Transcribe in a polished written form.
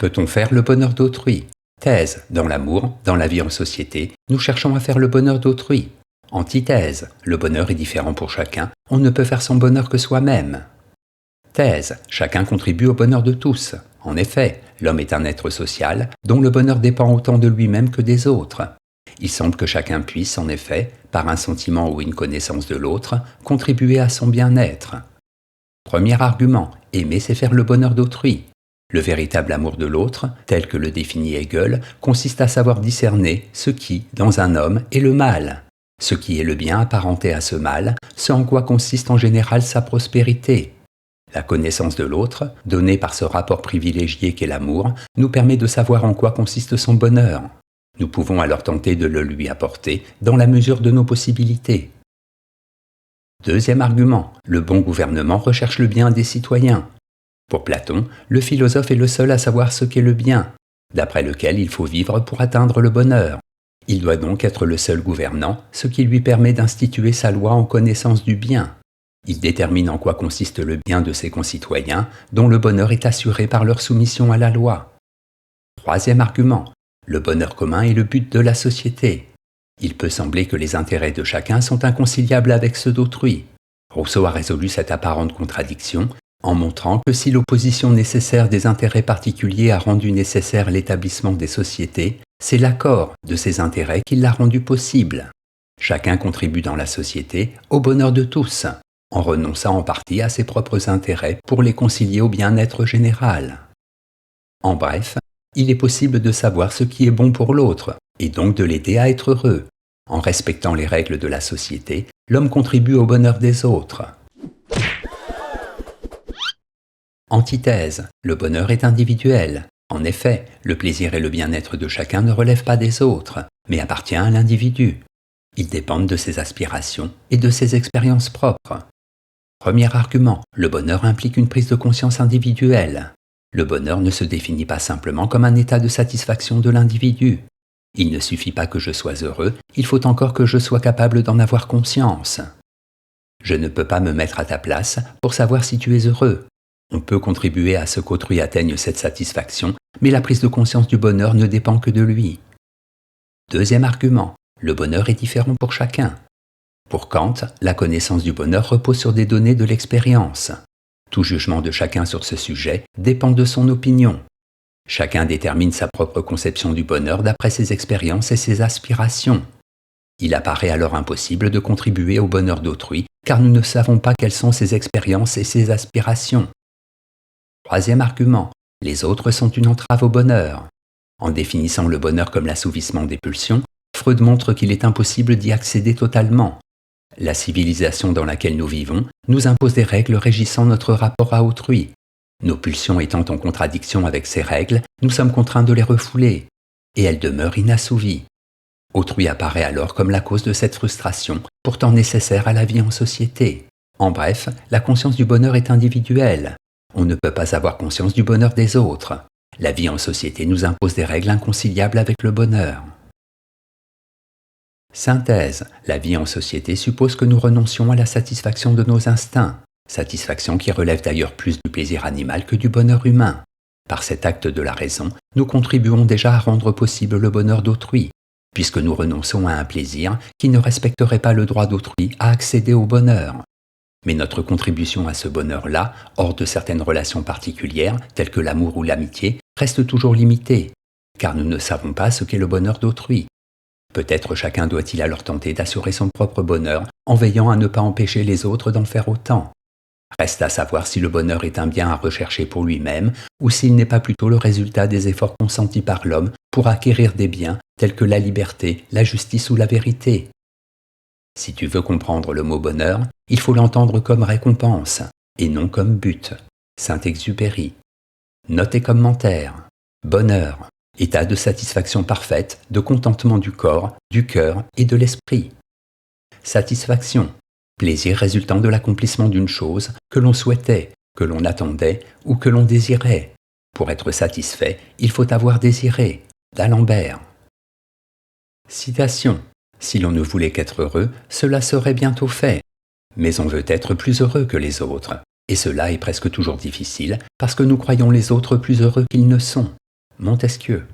Peut-on faire le bonheur d'autrui? Thèse, dans l'amour, dans la vie en société, nous cherchons à faire le bonheur d'autrui. Antithèse, le bonheur est différent pour chacun, on ne peut faire son bonheur que soi-même. Thèse, chacun contribue au bonheur de tous. En effet, l'homme est un être social dont le bonheur dépend autant de lui-même que des autres. Il semble que chacun puisse, en effet, par un sentiment ou une connaissance de l'autre, contribuer à son bien-être. Premier argument, aimer c'est faire le bonheur d'autrui. Le véritable amour de l'autre, tel que le définit Hegel, consiste à savoir discerner ce qui, dans un homme, est le mal. Ce qui est le bien apparenté à ce mal, ce en quoi consiste en général sa prospérité. La connaissance de l'autre, donnée par ce rapport privilégié qu'est l'amour, nous permet de savoir en quoi consiste son bonheur. Nous pouvons alors tenter de le lui apporter dans la mesure de nos possibilités. Deuxième argument, le bon gouvernement recherche le bien des citoyens. Pour Platon, le philosophe est le seul à savoir ce qu'est le bien, d'après lequel il faut vivre pour atteindre le bonheur. Il doit donc être le seul gouvernant, ce qui lui permet d'instituer sa loi en connaissance du bien. Il détermine en quoi consiste le bien de ses concitoyens, dont le bonheur est assuré par leur soumission à la loi. Troisième argument, le bonheur commun est le but de la société. Il peut sembler que les intérêts de chacun sont inconciliables avec ceux d'autrui. Rousseau a résolu cette apparente contradiction en montrant que si l'opposition nécessaire des intérêts particuliers a rendu nécessaire l'établissement des sociétés, c'est l'accord de ces intérêts qui l'a rendu possible. Chacun contribue dans la société au bonheur de tous, en renonçant en partie à ses propres intérêts pour les concilier au bien-être général. En bref, il est possible de savoir ce qui est bon pour l'autre, et donc de l'aider à être heureux. En respectant les règles de la société, l'homme contribue au bonheur des autres. Antithèse, le bonheur est individuel. En effet, le plaisir et le bien-être de chacun ne relèvent pas des autres, mais appartient à l'individu. Ils dépendent de ses aspirations et de ses expériences propres. Premier argument, le bonheur implique une prise de conscience individuelle. Le bonheur ne se définit pas simplement comme un état de satisfaction de l'individu. Il ne suffit pas que je sois heureux, il faut encore que je sois capable d'en avoir conscience. Je ne peux pas me mettre à ta place pour savoir si tu es heureux. On peut contribuer à ce qu'autrui atteigne cette satisfaction, mais la prise de conscience du bonheur ne dépend que de lui. Deuxième argument, le bonheur est différent pour chacun. Pour Kant, la connaissance du bonheur repose sur des données de l'expérience. Tout jugement de chacun sur ce sujet dépend de son opinion. Chacun détermine sa propre conception du bonheur d'après ses expériences et ses aspirations. Il apparaît alors impossible de contribuer au bonheur d'autrui, car nous ne savons pas quelles sont ses expériences et ses aspirations. Troisième argument, les autres sont une entrave au bonheur. En définissant le bonheur comme l'assouvissement des pulsions, Freud montre qu'il est impossible d'y accéder totalement. La civilisation dans laquelle nous vivons nous impose des règles régissant notre rapport à autrui. Nos pulsions étant en contradiction avec ces règles, nous sommes contraints de les refouler, et elles demeurent inassouvies. Autrui apparaît alors comme la cause de cette frustration, pourtant nécessaire à la vie en société. En bref, la conscience du bonheur est individuelle. On ne peut pas avoir conscience du bonheur des autres. La vie en société nous impose des règles inconciliables avec le bonheur. Synthèse, la vie en société suppose que nous renoncions à la satisfaction de nos instincts, satisfaction qui relève d'ailleurs plus du plaisir animal que du bonheur humain. Par cet acte de la raison, nous contribuons déjà à rendre possible le bonheur d'autrui, puisque nous renonçons à un plaisir qui ne respecterait pas le droit d'autrui à accéder au bonheur. Mais notre contribution à ce bonheur-là, hors de certaines relations particulières, telles que l'amour ou l'amitié, reste toujours limitée, car nous ne savons pas ce qu'est le bonheur d'autrui. Peut-être chacun doit-il alors tenter d'assurer son propre bonheur en veillant à ne pas empêcher les autres d'en faire autant. Reste à savoir si le bonheur est un bien à rechercher pour lui-même ou s'il n'est pas plutôt le résultat des efforts consentis par l'homme pour acquérir des biens tels que la liberté, la justice ou la vérité. Si tu veux comprendre le mot bonheur, il faut l'entendre comme récompense et non comme but. Saint-Exupéry. Note et commentaire. Bonheur. État de satisfaction parfaite, de contentement du corps, du cœur et de l'esprit. Satisfaction. Plaisir résultant de l'accomplissement d'une chose que l'on souhaitait, que l'on attendait ou que l'on désirait. Pour être satisfait, il faut avoir désiré. D'Alembert. Citation. Si l'on ne voulait qu'être heureux, cela serait bientôt fait. Mais on veut être plus heureux que les autres. Et cela est presque toujours difficile parce que nous croyons les autres plus heureux qu'ils ne sont. Montesquieu.